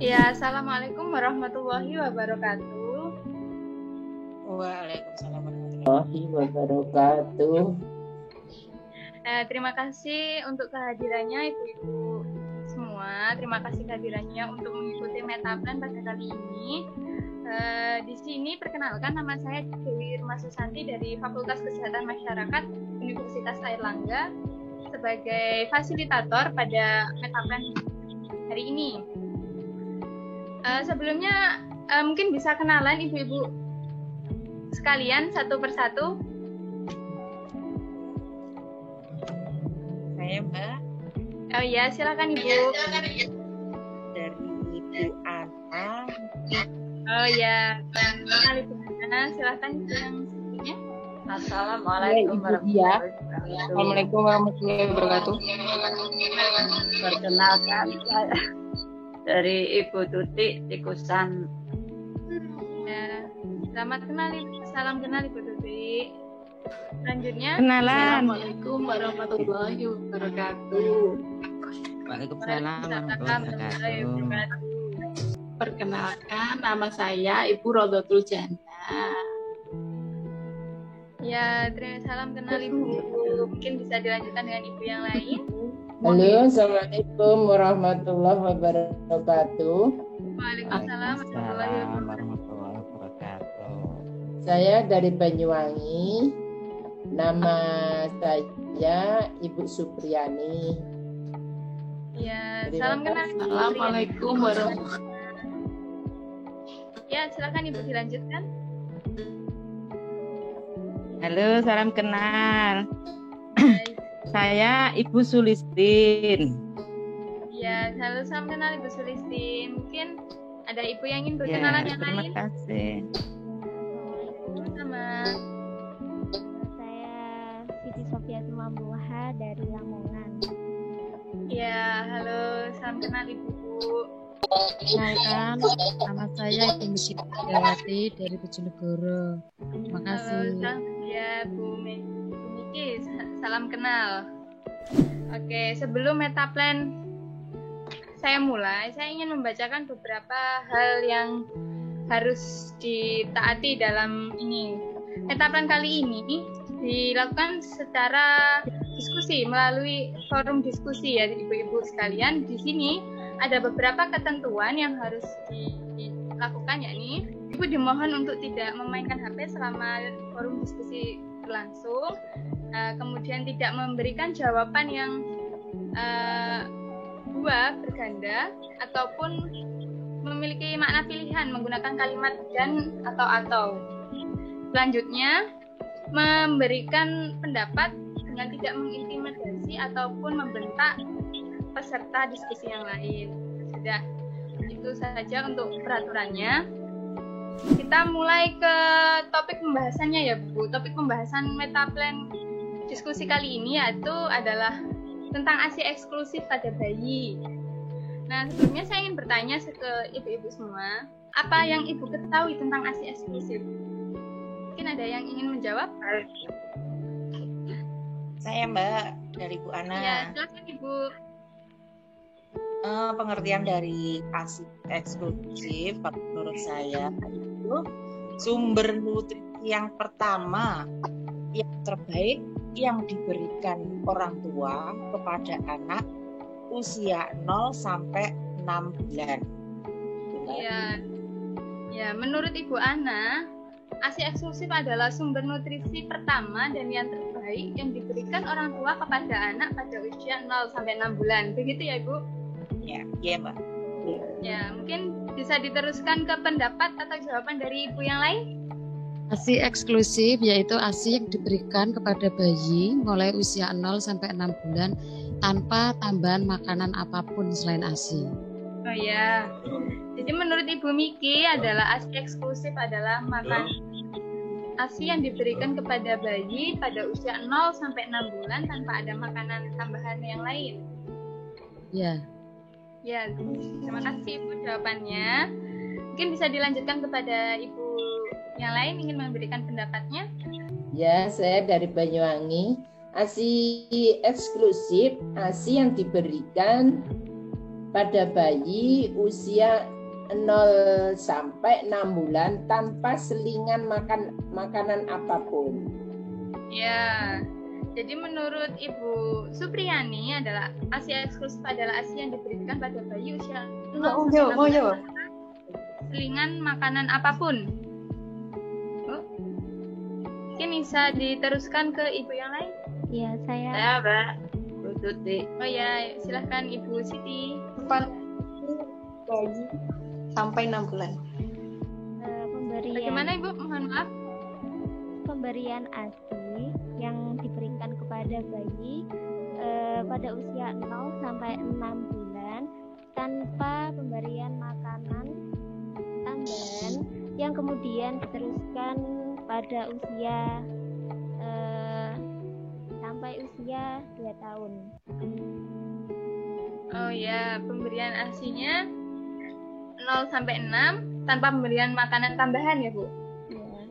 Ya, Assalamualaikum warahmatullahi wabarakatuh. Waalaikumsalam warahmatullahi wabarakatuh. Terima kasih untuk kehadirannya Ibu-Ibu semua. Terima kasih kehadirannya untuk mengikuti Metaplan pada kali ini. Di sini perkenalkan, nama saya Dewi Irma Susanti dari Fakultas Kesehatan Masyarakat Universitas Airlangga sebagai fasilitator pada Metaplan hari ini. Sebelumnya mungkin bisa kenalan Ibu-Ibu sekalian satu persatu. Saya Mbak. Oh ya, silakan Ibu. Dari Ibu Ana. Oh ya, Ibu Ana, silakan Ibu yang selanjutnya. Assalamualaikum warahmatullahi wabarakatuh. Assalamualaikum warahmatullahi wabarakatuh. Perkenalkan saya dari Ibu Tuti Tikusan. Ya, selamat kenal Ibu. Salam kenal Ibu Tuti. Selanjutnya. Kenalan. Assalamualaikum warahmatullahi wabarakatuh. Waalaikumsalam warahmatullahi wabarakatuh. Perkenalkan, nama saya Ibu Rodotul Jana. Ya, salam kenal Ibu. Mungkin bisa dilanjutkan dengan Ibu yang lain. Halo, Assalamualaikum warahmatullahi wabarakatuh. Waalaikumsalam warahmatullahi wabarakatuh. Saya dari Banyuwangi. Nama saya Ibu Supriyani. Ya, salam kenal. Assalamualaikum warahmatullahi wabarakatuh. Ya, silakan Ibu dilanjutkan. Halo, salam kenal. Saya Ibu Sulistin. Ya, halo, salam kenal Ibu Sulistin. Mungkin ada Ibu yang ingin berkenalan yang Terima lain? kasih. Sama. Saya Siti Sofia Tumambuha dari Lamongan. Ya, halo, salam kenal Ibu. Kenalkan, nama saya Ibu Miki dari Bojonegoro. Terima kasih. Ya, Bu Miki, salam kenal. Oke, sebelum Metaplan saya mulai, saya ingin membacakan beberapa hal yang harus ditaati dalam ini. Metaplan kali ini dilakukan secara diskusi melalui forum diskusi ya Ibu-ibu sekalian. Di sini ada beberapa ketentuan yang harus dilakukan, yakni Ibu dimohon untuk tidak memainkan HP selama forum diskusi berlangsung, kemudian tidak memberikan jawaban yang dua berganda ataupun memiliki makna pilihan menggunakan kalimat dan atau. Selanjutnya, memberikan pendapat dengan tidak mengintimidasi ataupun membentak peserta diskusi yang lain. Sudah, itu saja untuk peraturannya. Kita mulai ke topik pembahasannya ya Bu. Topik pembahasan Metaplan diskusi kali ini yaitu adalah tentang ASI eksklusif pada bayi. Nah, sebelumnya saya ingin bertanya ke ibu-ibu semua, apa yang Ibu ketahui tentang ASI eksklusif? Mungkin ada yang ingin menjawab? Saya Mbak dari Bu Ana. Ya, silakan Ibu. Pengertian dari ASI eksklusif menurut saya itu sumber nutrisi yang pertama yang terbaik yang diberikan orang tua kepada anak usia 0 sampai 6 bulan. Iya. Ya, menurut Ibu Ana, ASI eksklusif adalah sumber nutrisi pertama dan yang terbaik yang diberikan orang tua kepada anak pada usia 0 sampai 6 bulan. Begitu ya, Ibu? Ya, iya Mbak. Ya, mungkin bisa diteruskan ke pendapat atau jawaban dari Ibu yang lain? ASI eksklusif yaitu ASI yang diberikan kepada bayi mulai usia 0 sampai 6 bulan tanpa tambahan makanan apapun selain ASI. Oh ya. Jadi menurut Ibu Miki adalah ASI eksklusif adalah makan ASI yang diberikan kepada bayi pada usia 0 sampai 6 bulan tanpa ada makanan tambahan yang lain. Ya. Ya, terima kasih Ibu jawabannya. Mungkin bisa dilanjutkan kepada Ibu yang lain ingin memberikan pendapatnya. Ya, saya dari Banyuwangi. ASI eksklusif, ASI yang diberikan pada bayi usia 0 sampai 6 bulan tanpa selingan makanan apapun. Ya, jadi menurut Ibu Supriyani adalah ASI eksklusif adalah ASI yang diberikan pada bayi usia 0 sampai 6 bulan selingan makanan apapun. Mungkin bisa diteruskan ke Ibu yang lain? Ya, saya Saya, Mbak. Bu Tuti. Oh ya, silahkan Ibu Siti. Bayi sampai 6 bulan. Bagaimana Ibu? Mohon maaf. Pemberian ASI yang diberikan kepada bayi pada usia 0 sampai 6 bulan tanpa pemberian makanan tambahan yang kemudian diteruskan pada usia sampai usia 2 tahun. Oh ya, pemberian ASI-nya 0 sampai 6 tanpa pemberian makanan tambahan ya Bu?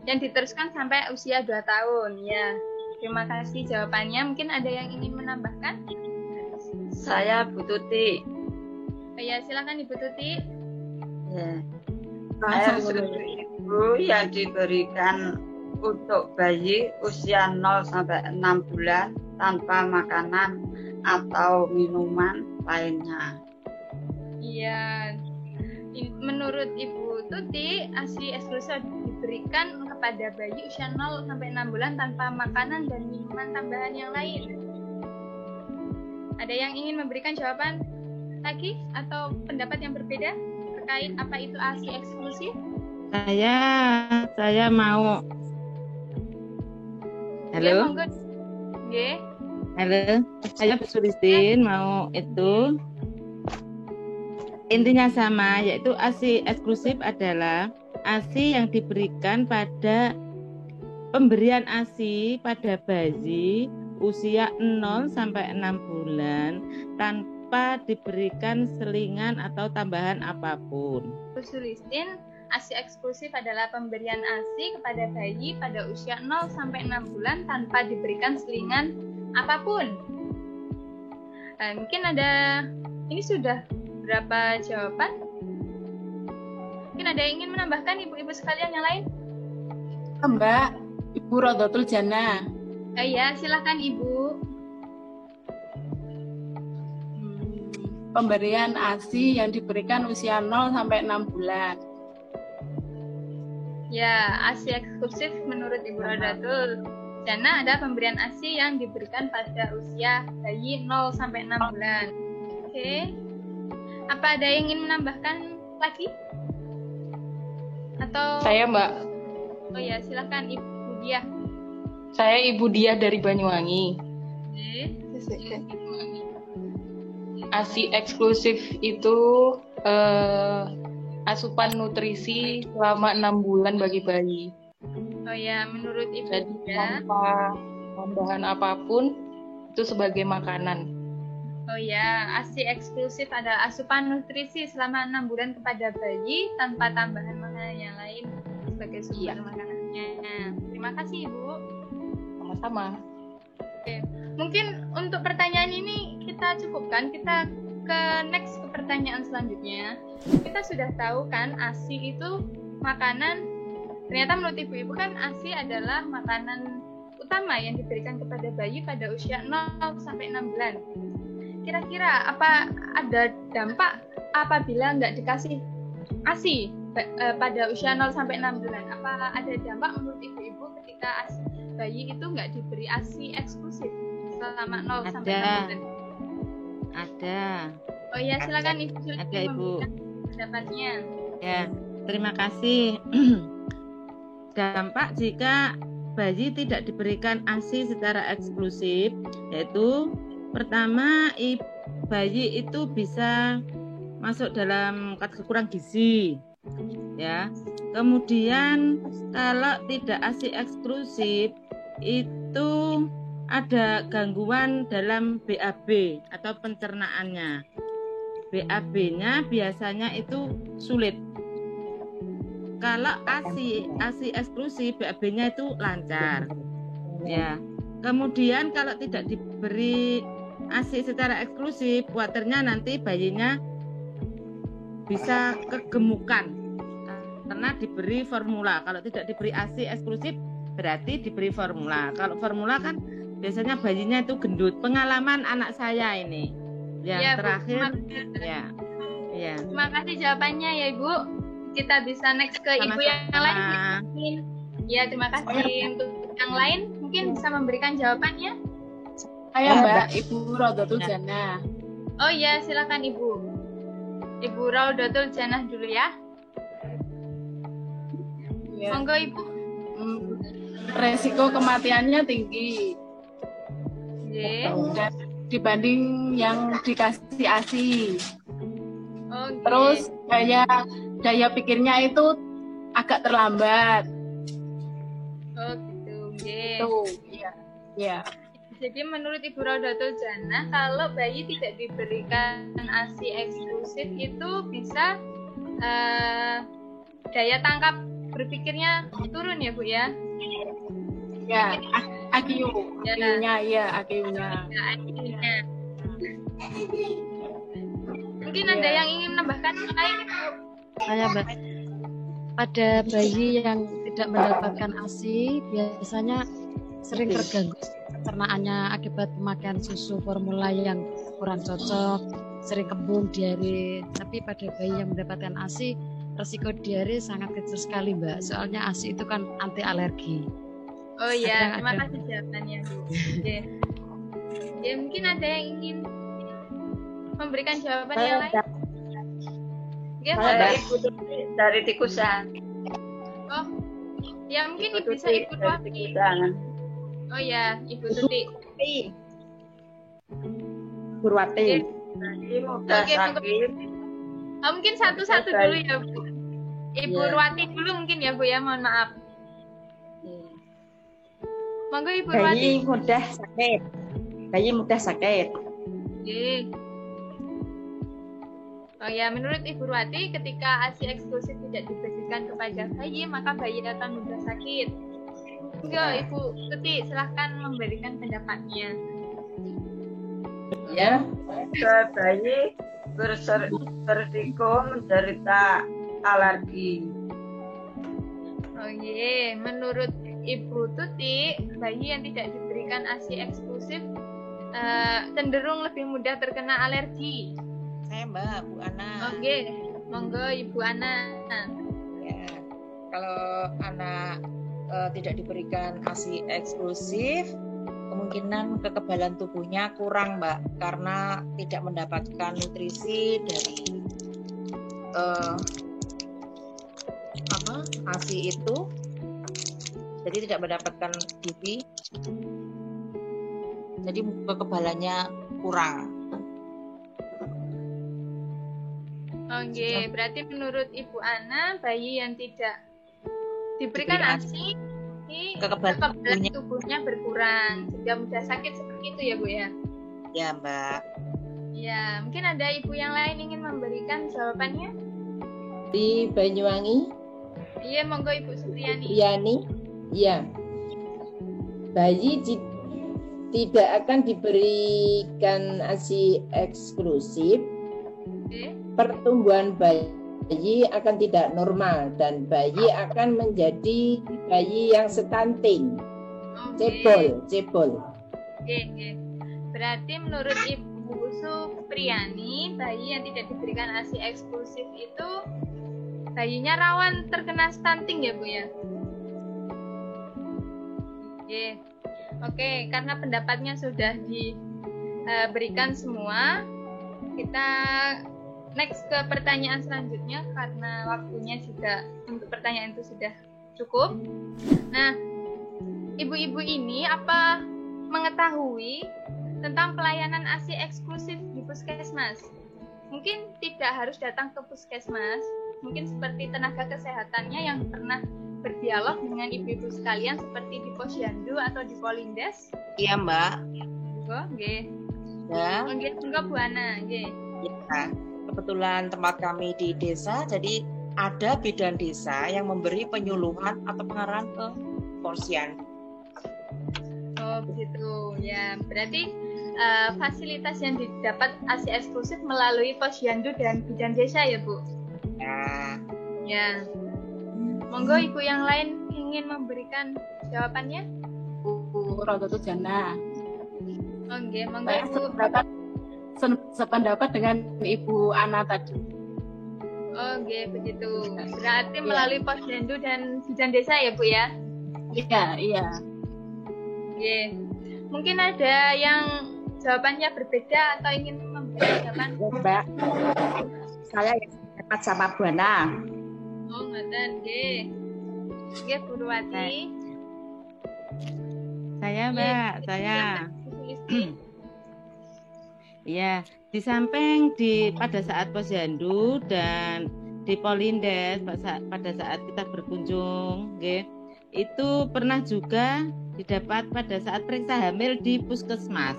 Yang diteruskan sampai usia 2 tahun ya. Terima kasih jawabannya. Mungkin ada yang ingin menambahkan? Saya Bu Tuti. Oh ya, silakan Ibu Tuti. Ya. Saya setuju Ibu yang diberikan untuk bayi usia 0 sampai 6 bulan tanpa makanan atau minuman lainnya. Iya. Menurut Ibu Tuti, ASI eksklusif diberikan kepada bayi usia 0 sampai 6 bulan tanpa makanan dan minuman tambahan yang lain. Ada yang ingin memberikan jawaban lagi atau pendapat yang berbeda terkait apa itu ASI eksklusif? Saya mau. Halo. Ya, monggo. Nggih. Halo. Saya Bu Sulistin mau itu. Intinya sama, yaitu ASI eksklusif adalah ASI yang diberikan pada pemberian ASI pada bayi usia 0 sampai 6 bulan tanpa diberikan selingan atau tambahan apapun. Bu Sulistin, ASI eksklusif adalah pemberian ASI kepada bayi pada usia 0 sampai 6 bulan tanpa diberikan selingan apapun. Mungkin ada, ini sudah berapa jawaban? Mungkin ada yang ingin menambahkan ibu-ibu sekalian yang lain? Mbak, Ibu Rodotul Jannah. Ya, silakan Ibu. Pemberian ASI yang diberikan usia 0 sampai 6 bulan. Ya, ASI eksklusif menurut Ibu Rodotul Jannah ada pemberian ASI yang diberikan pada usia bayi 0 sampai 6 bulan. Oke. Apa ada yang ingin menambahkan lagi? Atau Saya Mbak. Oh ya, silakan Ibu Diah. Saya Ibu Diah dari Banyuwangi. ASI eksklusif itu asupan nutrisi selama 6 bulan bagi bayi. Oh ya, menurut Ibu Jadi Diah. tanpa tambahan apapun itu sebagai makanan. Oh ya, ASI eksklusif adalah asupan nutrisi selama 6 bulan kepada bayi tanpa tambahan makanan yang lain sebagai sumber makanannya. Terima kasih Ibu. Sama-sama. Oke, mungkin untuk pertanyaan ini kita cukupkan. Kita ke next ke pertanyaan selanjutnya. Kita sudah tahu kan ASI itu makanan. Ternyata menurut ibu-ibu kan ASI adalah makanan utama yang diberikan kepada bayi pada usia 0 sampai 6 bulan. Kira-kira apa ada dampak apabila nggak dikasih ASI pada usia 0 sampai 6 bulan? Apa ada dampak menurut ibu-ibu ketika bayi itu nggak diberi ASI eksklusif selama 0 sampai 6 bulan? Ada. Oh ya, silakan Ibu. Ada Ibu. Pendapatnya. Ya, terima kasih. Dampak jika bayi tidak diberikan ASI secara eksklusif, yaitu pertama, bayi itu bisa masuk dalam kategori kurang gizi, ya. Kemudian kalau tidak ASI eksklusif, itu ada gangguan dalam BAB atau pencernaannya. BAB-nya biasanya itu sulit. Kalau ASI eksklusif, BAB-nya itu lancar, ya. Kemudian kalau tidak diberi ASI secara eksklusif, khawatirnya nanti bayinya bisa kegemukan karena diberi formula. Kalau tidak diberi ASI eksklusif berarti diberi formula. Kalau formula kan biasanya bayinya itu gendut. Pengalaman anak saya ini yang Ya, Bu. terakhir ya. Terima kasih jawabannya ya Ibu. Kita bisa next ke Ibu yang lain. Ya, terima kasih. Untuk yang lain mungkin bisa memberikan jawabannya. Saya Mbak, Ibu Raudatul Jannah. Oh iya, silakan Ibu. Ibu Raudatul Jannah dulu ya. Ya. Monggo Ibu. Resiko kematiannya tinggi Oke. dan dibanding yang dikasih ASI. Oke. Terus daya pikirnya itu agak terlambat. Oh gitu. Oke. Tuh, ya. Jadi menurut Ibu Raudatul Jannah, kalau bayi tidak diberikan ASI eksklusif itu bisa daya tangkap berpikirnya turun ya Bu ya? Ya, IQ-nya ya, IQ-nya. IQ-nya. Mungkin ada yang ingin menambahkan lain Ibu? Saya Mbak, pada bayi yang tidak mendapatkan ASI biasanya sering terganggu pencernaannya akibat pemakaian susu formula yang kurang cocok, sering kembung, diare. Tapi pada bayi yang mendapatkan ASI, resiko diare sangat kecil sekali Mbak. Soalnya ASI itu kan anti alergi. Oh iya, terima kasih jawabannya Bu. Oke. Ya mungkin ada yang ingin memberikan jawaban yang lain? Ya, Ibu dari Tikusan. Oh, ya mungkin Ibu bisa Tuti Ibu dari Tuti. Tikusan. Oh ya, Ibu Tuti. Purwati. Jadi mudah Oke, sakit. Oh, mungkin satu-satu dulu ya Bu. Ibu Ya. Ruwati dulu mungkin ya Bu ya, mohon maaf. Monggo Ibu Ruwati. Bayi mudah sakit. Bayi mudah sakit. Oke. Oh ya, menurut Ibu Ruwati, ketika ASI eksklusif tidak diberikan kepada bayi, maka bayi akan mudah sakit. Enggak, Ibu Tuti, silahkan memberikan pendapatnya. Ya, Bayi berisiko menderita alergi. Oh iya, menurut Ibu Tuti, bayi yang tidak diberikan ASI eksklusif cenderung lebih mudah terkena alergi. Saya Mbak, Bu Ana. Oke, monggo Ibu Ana. Ya, kalau anak tidak diberikan ASI eksklusif, kemungkinan kekebalan tubuhnya kurang Mbak, karena tidak mendapatkan nutrisi dari ASI itu, jadi tidak mendapatkan gizi, jadi kekebalannya kurang. Oke, berarti menurut Ibu Ana, bayi yang tidak diberikan ASI, kekebalan tubuhnya berkurang, sehingga mudah sakit seperti itu ya Bu ya? Ya Mbak. Ya, mungkin ada Ibu yang lain ingin memberikan jawabannya? di Banyuwangi. Iya, monggo Ibu Supriyani. Ya, bayi tidak akan diberikan ASI eksklusif. Pertumbuhan bayi akan tidak normal dan bayi akan menjadi bayi yang stunting, cebol. Oke. Berarti menurut Ibu Supriyani, bayi yang tidak diberikan ASI eksklusif itu bayinya rawan terkena stunting ya Bu ya? Oke, karena pendapatnya sudah diberikan semua, kita next ke pertanyaan selanjutnya karena waktunya juga untuk pertanyaan itu sudah cukup. Nah, ibu-ibu ini apa mengetahui tentang pelayanan ASI eksklusif di puskesmas? Mungkin tidak harus datang ke puskesmas, mungkin seperti tenaga kesehatannya yang pernah berdialog dengan ibu-ibu sekalian seperti di Posyandu atau di Polindes. Iya Mbak. Nggih. Ya. Nggih, monggo Bu Ana, nggih. Ya. Kebetulan tempat kami di desa, jadi ada bidan desa yang memberi penyuluhan atau pengarahan ke Posyandu. Oh begitu ya, berarti fasilitas yang didapat ASI eksklusif melalui Posyandu dan bidan desa ya Bu? Ya. Ya. Monggo Ibu yang lain ingin memberikan jawabannya? Bu Rodoto Jana. Oke, monggo Saya Ibu. sependapat dengan Ibu Ana tadi. Oke, begitu. Berarti melalui posyandu dan bidan desa ya, Bu ya? Iya. Oke. Mungkin ada yang jawabannya berbeda atau ingin memberikan jawaban? Mbak, saya yang dapat sama Bu Ana. Oh, ngoten nggih. Nggih, Bu Ruwati. Saya, Mbak, saya. Ya, di samping pada saat posyandu dan di Polindes pada saat kita berkunjung, itu pernah juga didapat pada saat periksa hamil di puskesmas.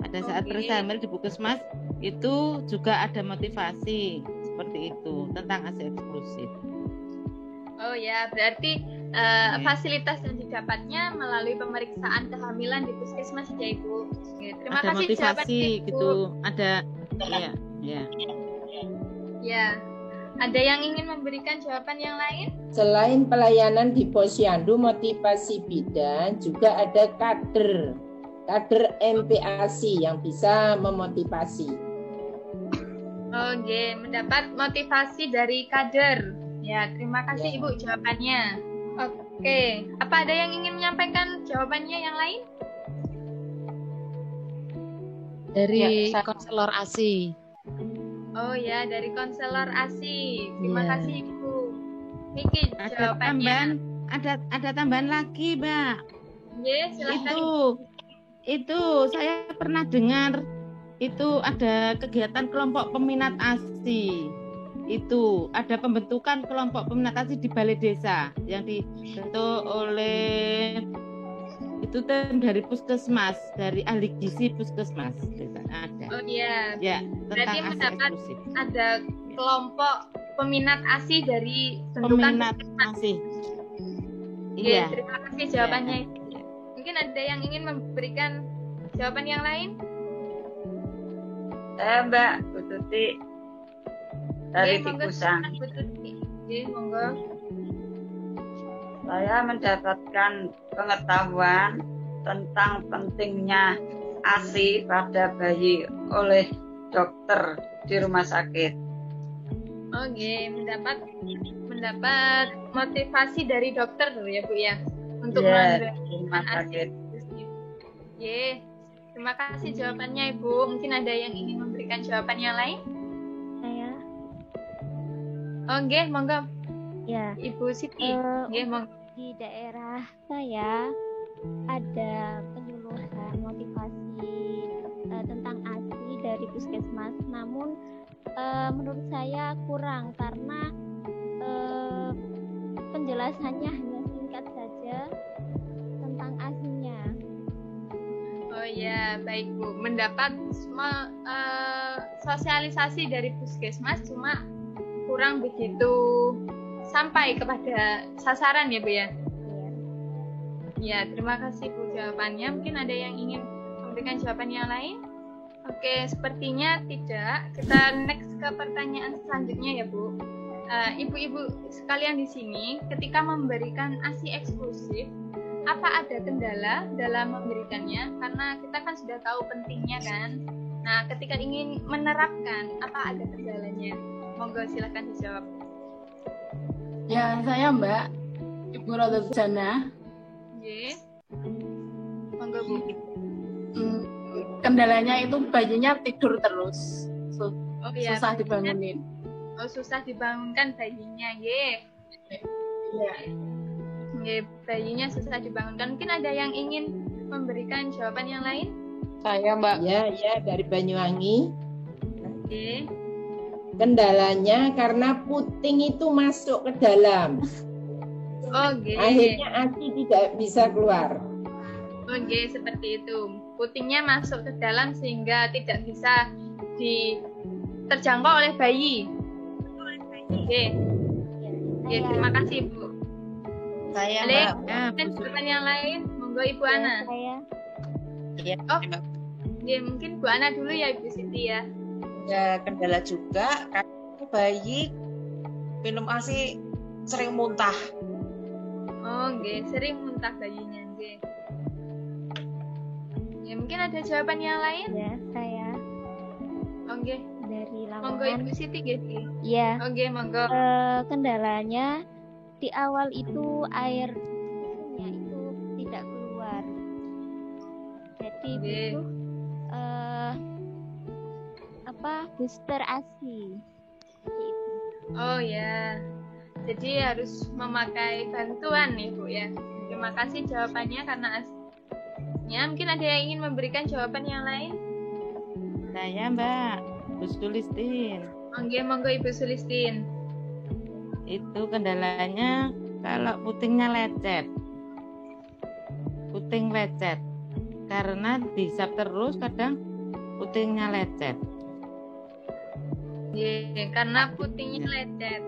Pada saat periksa hamil di puskesmas itu juga ada motivasi seperti itu tentang ASI eksklusif. Oh ya, berarti fasilitas yang didapatnya melalui pemeriksaan kehamilan di puskesmas ya Ibu. Oke, terima ada kasih motivasi jawabannya, Ibu. gitu, ada ya. Ya, ada yang ingin memberikan jawaban yang lain? Selain pelayanan di posyandu, motivasi bidan juga ada kader MPASI yang bisa memotivasi. Oke, mendapat motivasi dari kader. Ya, terima kasih Ibu jawabannya. Oke, apa ada yang ingin menyampaikan jawabannya yang lain? Dari konselor ASI. Oh ya, dari konselor ASI. Terima Iya. kasih Ibu. Niki jawabannya. Ada tambahan lagi, Mbak. Yes, silakan. Itu saya pernah dengar itu ada kegiatan kelompok peminat ASI. Itu ada pembentukan kelompok peminat ASI di Balai Desa yang dibentuk oleh itu tim dari puskesmas, dari ahli gizi puskesmas. Ada. Oh iya. Ya, berarti tentang ASI mendapat eksklusif. ada kelompok peminat ASI dari bentukan Peminat puskesmas. ASI. Oke, Iya. terima kasih jawabannya. Mungkin ada yang ingin memberikan jawaban yang lain? Saya Mbak Bu Tuti dari Oke, monggo, Tikusan. Bu Tuti. Oke, monggo. Saya mendapatkan pengetahuan tentang pentingnya ASI pada bayi oleh dokter di rumah sakit. Oke, mendapat motivasi dari dokter ya Bu ya untuk Di memberikan rumah ASI. sakit. Oke, terima kasih jawabannya Ibu. Mungkin ada yang ingin memberikan jawaban yang lain? Saya Oke, monggo ya Ibu Siti. Oke, monggo. di daerah saya ada penyuluhan motivasi tentang ASI dari puskesmas. Namun menurut saya kurang karena penjelasannya hanya singkat saja tentang ASI-nya. Oh ya, baik Bu. Mendapat sosialisasi dari puskesmas cuma kurang begitu sampai kepada sasaran ya Bu ya. Ya, terima kasih Bu jawabannya. Mungkin ada yang ingin memberikan jawaban yang lain? Oke, sepertinya tidak. Kita next ke pertanyaan selanjutnya ya Bu. Ibu-ibu sekalian di sini, ketika memberikan ASI eksklusif, apa ada kendala dalam memberikannya? Karena kita kan sudah tahu pentingnya kan. Nah, ketika ingin menerapkan, apa ada kendalanya? Monggo silakan dijawab. Ya, saya Mbak Ibu Rodoto Jana. Oke. Monggo Bu. Kendalanya itu bayinya tidur terus. Oh iya, Susah dibangunin. Oh, susah dibangunkan bayinya, ye. Iya. Ye, bayinya susah dibangunkan. Mungkin ada yang ingin memberikan jawaban yang lain? Saya Mbak. Ya, dari Banyuwangi. Oke. Kendalanya karena puting itu masuk ke dalam. Oke. Akhirnya ASI tidak bisa keluar. Oke, seperti itu. Putingnya masuk ke dalam sehingga tidak bisa terjangkau oleh bayi. Oke. Oke, terima kasih Bu. Saya Ada Mbak. jawaban yang lain? Monggo Ibu Ana. Saya Iya, Oh. Mbak. Oke, mungkin Bu Ana dulu ya Ibu Siti ya. Ada kendala juga karena bayi minum ASI sering muntah. Oh, nggih, sering muntah bayinya, nggih. Ya, mungkin ada jawaban yang lain? Ya, saya Oh, nggih. dari Monggo Lamongan. Ibu Siti nggih. Iya, Oh, nggih, monggo. kendalanya di awal itu air susunya itu tidak keluar. Jadi Nggih. butuh booster ASI. Seperti itu. Oh ya. Jadi harus memakai bantuan Ibu ya. Terima kasih jawabannya karena aslinya. Mungkin ada yang ingin memberikan jawaban yang lain? Saya Mbak Bu Sulistin. Monggo Ibu Sulistin. Itu kendalanya kalau putingnya lecet. Puting lecet. Karena disap terus kadang putingnya lecet. Karena putingnya lecet.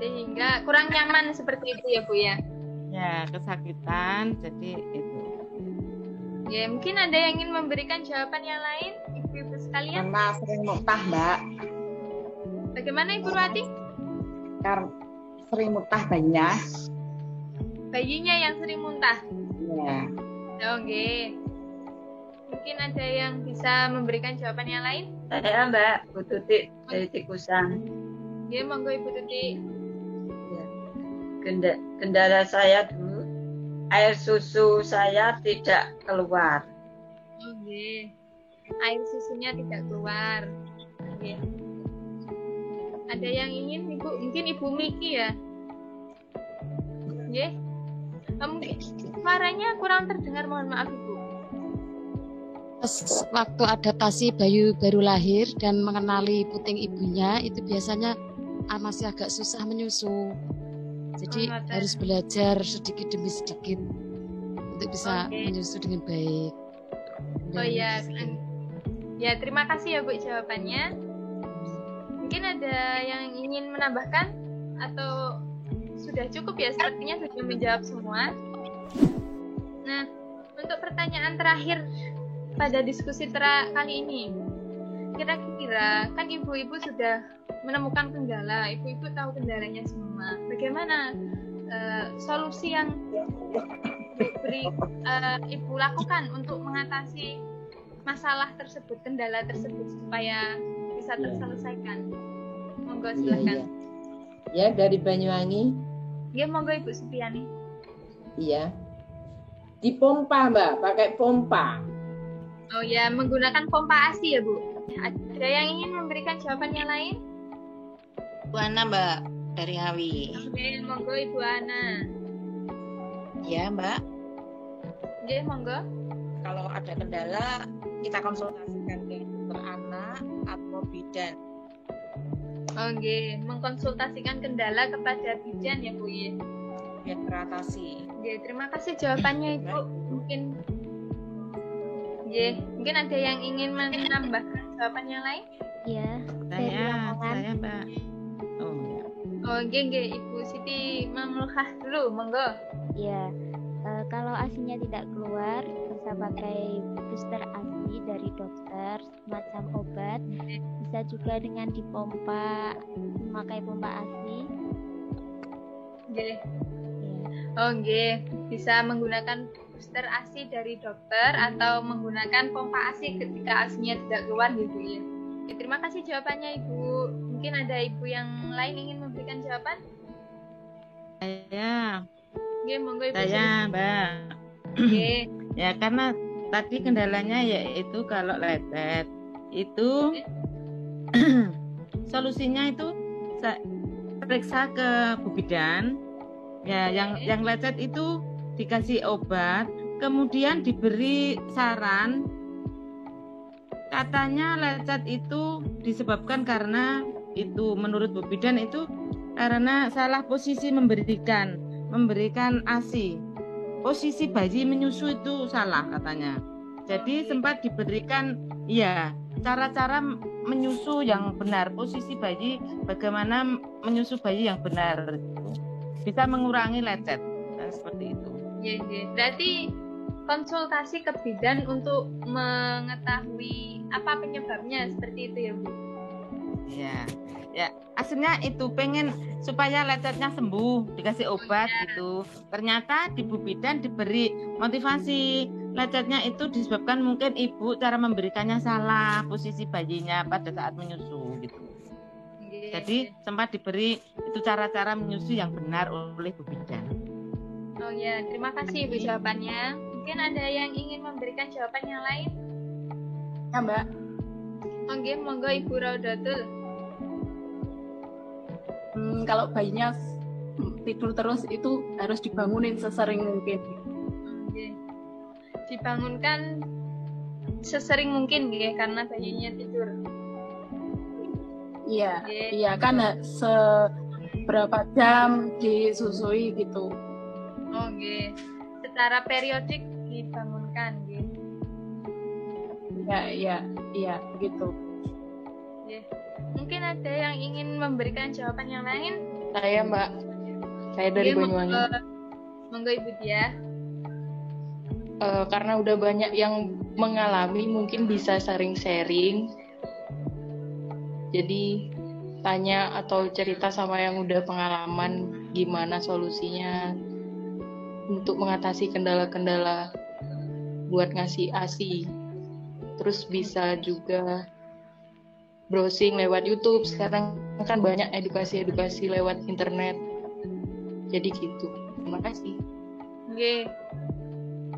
Sehingga kurang nyaman seperti itu ya Bu ya. Ya, kesakitan jadi itu. Ya, mungkin ada yang ingin memberikan jawaban yang lain, Ibu-ibu sekalian. Karena sering muntah, Mbak. Bagaimana Ibu Ruwati? Karena sering muntah bayinya. Bayinya yang sering muntah. Ya. Oke. Mungkin ada yang bisa memberikan jawaban yang lain? Saya Mbak Bu Tuti dari Tikusan. Ya, monggo Ibu Tuti. Ya. Kendala saya dulu, air susu saya tidak keluar. Oke. Air susunya tidak keluar. Oke. Ada yang ingin Ibu? Mungkin Ibu Miki ya? Oke. Mungkin suaranya kurang terdengar, mohon maaf Ibu. Waktu adaptasi bayi baru lahir dan mengenali puting ibunya itu biasanya masih agak susah menyusu. Jadi harus belajar sedikit demi sedikit untuk bisa menyusu dengan baik. Oh ya, ya terima kasih ya Bu jawabannya. Mungkin ada yang ingin menambahkan atau sudah cukup ya, sepertinya sudah menjawab semua. Nah, untuk pertanyaan terakhir pada diskusi kali ini, kira-kira kan ibu-ibu sudah menemukan kendala, ibu-ibu tahu kendalanya semua. Bagaimana solusi yang ibu lakukan untuk mengatasi masalah tersebut, kendala tersebut supaya bisa terselesaikan? Monggo silakan. Ya, dari Banyuwangi. Ya, monggo Ibu Supiani. Iya. Dipompa, Mbak, pakai pompa. Oh ya, menggunakan pompa ASI ya Bu. Ada yang ingin memberikan jawaban yang lain? Bu Ana Mbak dari Ngawi. Oke, monggo Ibu Ana. Ya Mbak. Oke, monggo. Kalau ada kendala kita konsultasikan ke dokter anak atau bidan. Oke, mengkonsultasikan kendala kepada bidan ya Bu ya. Biar teratasi. Oke, terima kasih jawabannya Ibu. Mungkin ada yang ingin menambahkan jawaban yang lain? Ya, Saya Mbak. Oh ya. Oke, Ibu Siti Mamluhah dulu, monggo. Ya, kalau ASI-nya tidak keluar, bisa pakai booster ASI dari dokter, semacam obat. Bisa juga dengan dipompa, memakai pompa ASI. Oke, bisa menggunakan booster ASI dari dokter atau menggunakan pompa ASI ketika ASI-nya tidak keluar gitu ya. Oke, terima kasih jawabannya Ibu. Mungkin ada Ibu yang lain ingin memberikan jawaban? Saya. Oke, monggo Ibu. Saya Mbak. Oke. Ya, karena tadi kendalanya yaitu kalau lecet itu solusinya itu periksa ke Bu Bidan. Ya, yang lecet itu dikasih obat, kemudian diberi saran. Katanya lecet itu disebabkan karena itu menurut Bu Bidan itu karena salah posisi memberikan ASI. Posisi bayi menyusu itu salah katanya. Jadi sempat diberikan cara-cara menyusu yang benar, posisi bayi bagaimana menyusu bayi yang benar gitu. Bisa mengurangi lecet seperti itu. Iya. Berarti konsultasi ke bidan untuk mengetahui apa penyebabnya seperti itu ya Bu. Ya, aslinya itu pengen supaya lecetnya sembuh, dikasih obat gitu. Ternyata di Bu Bidan diberi motivasi. Lecetnya itu disebabkan mungkin ibu cara memberikannya salah, posisi bayinya pada saat menyusu gitu. Jadi sempat diberi itu cara-cara menyusu yang benar oleh Bu Bidan. Oh ya, terima kasih Ibu jawabannya. Mungkin ada yang ingin memberikan jawaban yang lain? Ya, Mbak. Oke, monggo Ibu Raudatul. Kalau bayinya tidur terus itu harus dibangunin sesering mungkin. Oke. Dibangunkan sesering mungkin ya, karena bayinya tidur. Iya, iya kan seberapa jam disusui gitu. Oke. Secara periodik dibangunkan gitu. Iya, begitu. Oke. Mungkin ada yang ingin memberikan jawaban yang lain? Saya Mbak, saya dari Banyuwangi. Monggo Ibu Dia. Karena udah banyak yang mengalami, mungkin bisa sharing-sharing. Jadi tanya atau cerita sama yang udah pengalaman gimana solusinya untuk mengatasi kendala-kendala buat ngasih ASI. Terus bisa juga browsing lewat YouTube. Sekarang kan banyak edukasi-edukasi lewat internet. Jadi gitu. Terima kasih. Oke.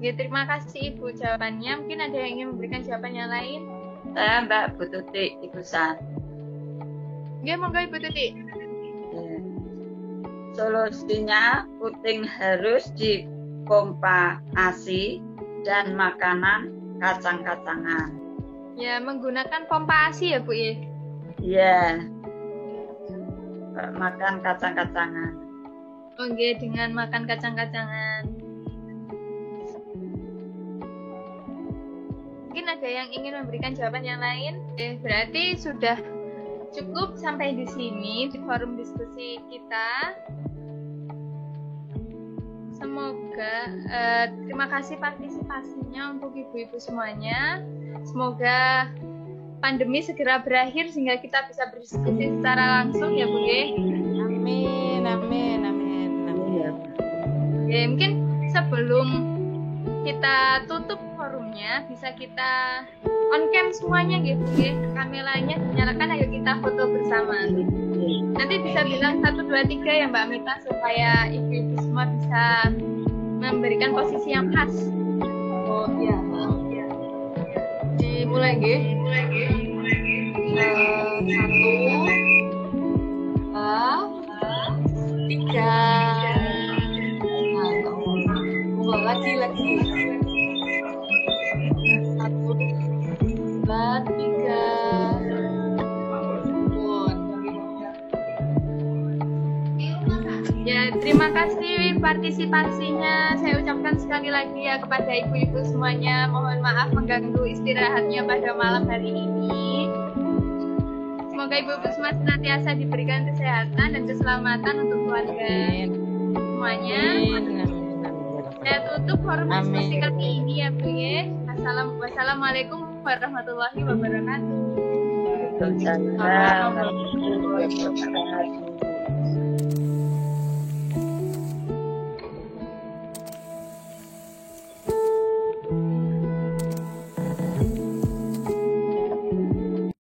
Terima kasih Ibu jawabannya. Mungkin ada yang ingin memberikan jawaban yang lain? Saya Mbak Bu Tuti, Ibu San. Oke, monggo Ibu Tuti. Solusinya puting harus dipompa ASI dan makanan kacang-kacangan. Ya, menggunakan pompa ASI ya Bu ya? Iya. Makan kacang-kacangan. Oke, dengan makan kacang-kacangan. Mungkin ada yang ingin memberikan jawaban yang lain? Berarti sudah cukup sampai di sini di forum diskusi kita. Semoga terima kasih partisipasinya untuk ibu-ibu semuanya. Semoga pandemi segera berakhir sehingga kita bisa berdiskusi secara langsung ya Bu Ye. Amin. Oke, mungkin sebelum kita tutup forumnya bisa kita on cam semuanya gitu ya. Kameranya dinyalakan, ayo kita foto bersama. Nanti bisa bilang 1, 2, 3 ya Mbak Mita supaya ibu-ibu semua bisa memberikan posisi yang pas. Oh iya. Dimulai nggih. 1, 2, 3. Lagi. 1, 2, 3. Ya, terima kasih partisipasinya. Saya ucapkan sekali lagi ya kepada ibu-ibu semuanya. Mohon maaf mengganggu istirahatnya pada malam hari ini. Semoga ibu-ibu semua senantiasa diberikan kesehatan dan keselamatan untuk keluarga semuanya. Saya tutup forum diskusi kali ini ya Bu ya. Wassalamualaikum warahmatullahi wabarakatuh. Waalaikumsalam warahmatullahi wabarakatuh.